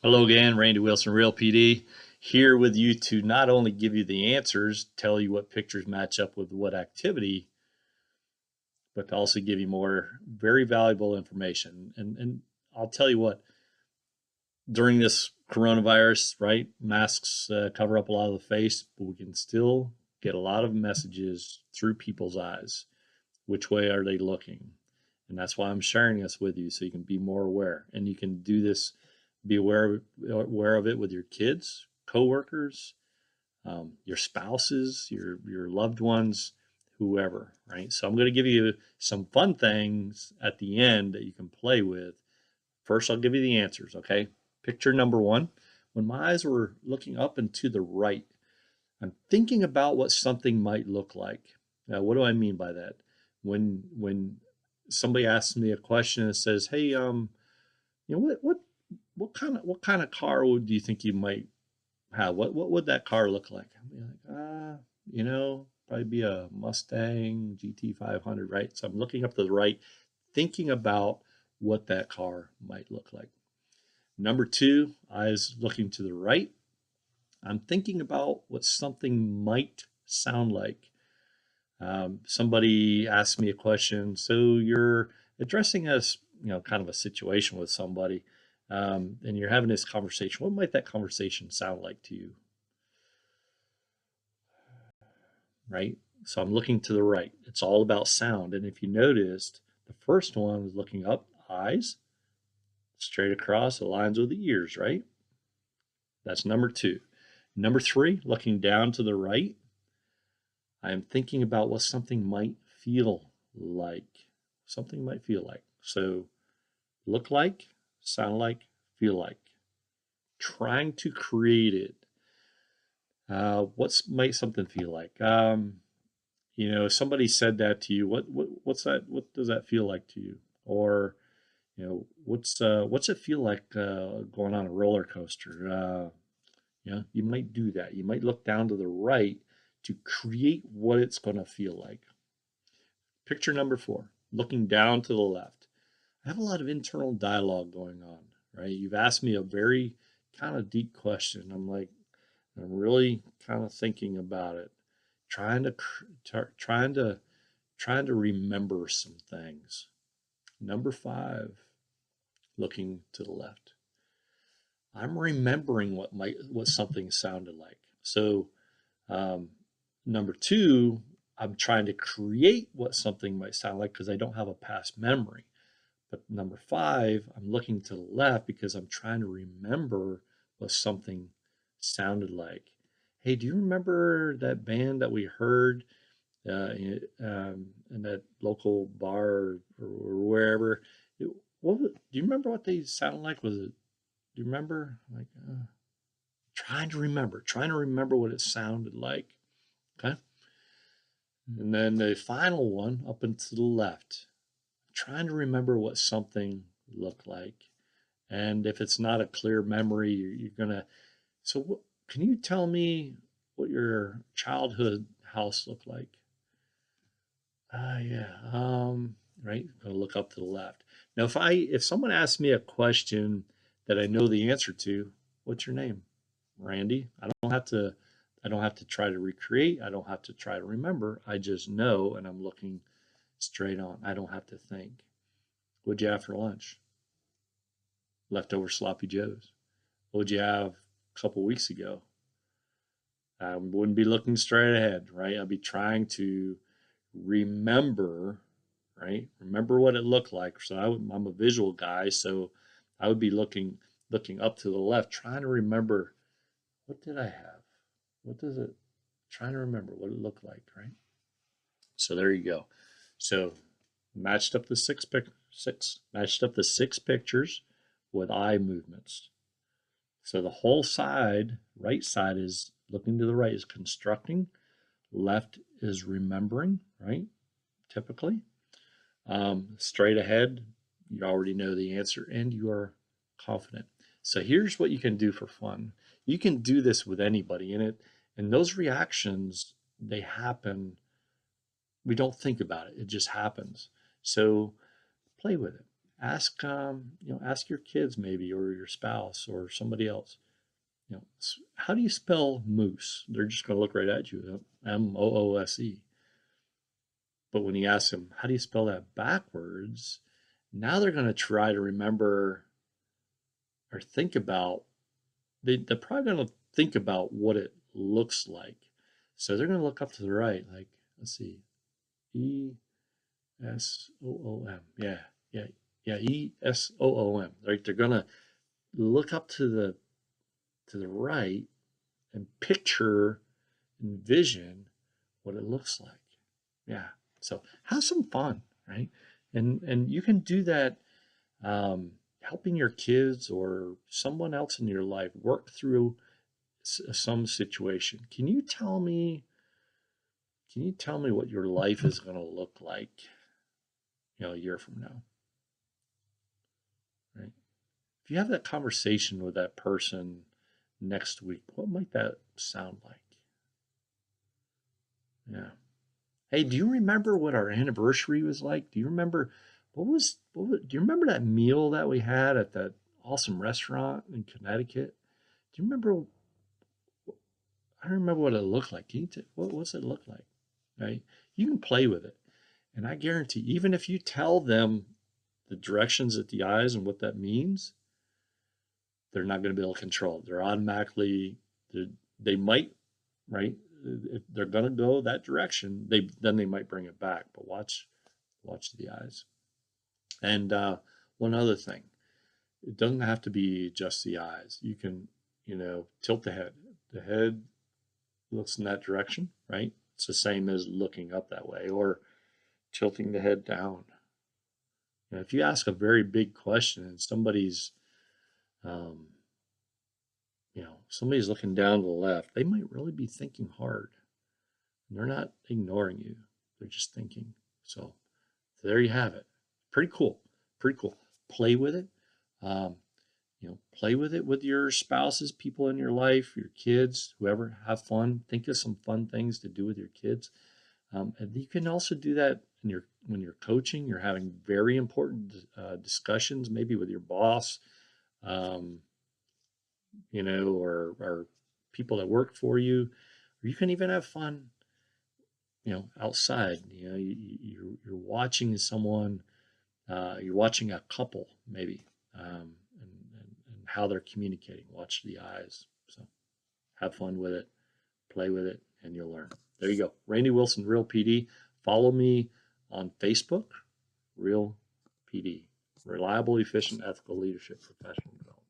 Hello again, Randy Wilson, Real PD, here with you to not only give you the answers, tell you what pictures match up with what activity, but to also give you more very valuable information. And I'll tell you what, during this coronavirus, right, masks cover up a lot of the face, but we can still get a lot of messages through people's eyes. Which way are they looking? And that's why I'm sharing this with you so you can be more aware. And you can do this, be aware of it with your kids, coworkers, your spouses, your loved ones, whoever, right? So I'm going to give you some fun things at the end that you can play with. First, I'll give you the answers, okay? Picture number one. When my eyes were looking up and to the right, I'm thinking about what something might look like. Now, what do I mean by that? When somebody asks me a question and says, "Hey, what kind of car do you think you might have? What would that car look like?" I'd be like, probably be a Mustang GT 500, right? So I'm looking up to the right, thinking about what that car might look like. Number two, eyes looking to the right. I'm thinking about what something might sound like. Somebody asked me a question, so you're addressing us, kind of a situation with somebody, and you're having this conversation. What might that conversation sound like to you? Right? So I'm looking to the right. It's all about sound. And if you noticed, the first one is looking up, eyes, straight across, aligns with the ears, right? That's number two. Number three, looking down to the right, I am thinking about what something might feel like. Something might feel like. So look like, sound like, feel like. Trying to create it. What's might something feel like? Somebody said that to you. What's that? What does that feel like to you? Or, what's it feel like going on a roller coaster? You might do that. You might look down to the right to create what it's going to feel like. Picture number four, looking down to the left. I have a lot of internal dialogue going on, right? You've asked me a very kind of deep question. I'm really kind of thinking about it, trying to trying to trying to remember some things. Number five, looking to the left. I'm remembering what something sounded like. So um, number two, I'm trying to create what something might sound like because I don't have a past memory. But number five, I'm looking to the left because I'm trying to remember what something sounded like. Hey, do you remember that band that we heard in that local bar or wherever? Do you remember what they sounded like? Do you remember? Trying to remember what it sounded like. Okay. And then the final one up and to the left, trying to remember what something looked like. And if it's not a clear memory, you're gonna. So, can you tell me what your childhood house looked like? Yeah. Right. I'm gonna look up to the left. Now, if someone asks me a question that I know the answer to, what's your name? Randy. I don't have to try to recreate. I don't have to try to remember. I just know, and I'm looking straight on. I don't have to think. What'd you have for lunch? Leftover sloppy joes. What'd you have a couple weeks ago? I wouldn't be looking straight ahead, right? I'd be trying to remember, right? Remember what it looked like. So I'm a visual guy, so I would be looking up to the left, trying to remember what did I have? What does it? Trying to remember what it looked like, right? So there you go. So matched up the matched up the six pictures with eye movements. So the whole side, right side is looking to the right is constructing, left is remembering, right? Typically. Straight ahead, you already know the answer and you are confident. So here's what you can do for fun. You can do this with anybody in it, and those reactions, they happen. We don't think about it, it just happens. So play with it. ask ask your kids maybe, or your spouse or somebody else, how do you spell moose? They're just going to look right at you, Moose. But when you ask them, how do you spell that backwards? Now they're going to try to remember or think about, they're probably going to think about what it looks like. So they're going to look up to the right, like, let's see, Esoom. Yeah, yeah, yeah, Esoom. Right? They're going to look up to the right and picture, envision what it looks like. Yeah. So have some fun, right? And you can do that, helping your kids or someone else in your life work through some situation. Can you tell me what your life is going to look like, a year from now, right? If you have that conversation with that person next week, what might that sound like? Yeah. Hey, do you remember what our anniversary was like? Do you remember do you remember that meal that we had at that awesome restaurant in Connecticut? Do you remember? I don't remember what it looked like. What's it look like? Right? You can play with it. And I guarantee, even if you tell them the directions at the eyes and what that means, they're not going to be able to control it. They're automatically, they might, right? If they're going to go that direction, they might bring it back. But watch the eyes. And one other thing, it doesn't have to be just the eyes. You can, tilt the head. The head looks in that direction, right? It's the same as looking up that way, or tilting the head down. If you ask a very big question and um, somebody's looking down to the left, they might really be thinking hard. And they're not ignoring you. They're just thinking. So there you have it. Pretty cool. Pretty cool. Play with it. Um, play with it with your spouses, people in your life, your kids, whoever. Have fun. Think of some fun things to do with your kids. And you can also do that when you're coaching. You're having very important discussions, maybe with your boss, um, or people that work for you. Or you can even have fun, outside. You're watching someone. You're watching a couple, maybe, and how they're communicating. Watch the eyes. So have fun with it, play with it, and you'll learn. There you go. Randy Wilson, Real PD. Follow me on Facebook, Real PD. Reliable, efficient, ethical leadership, professional development.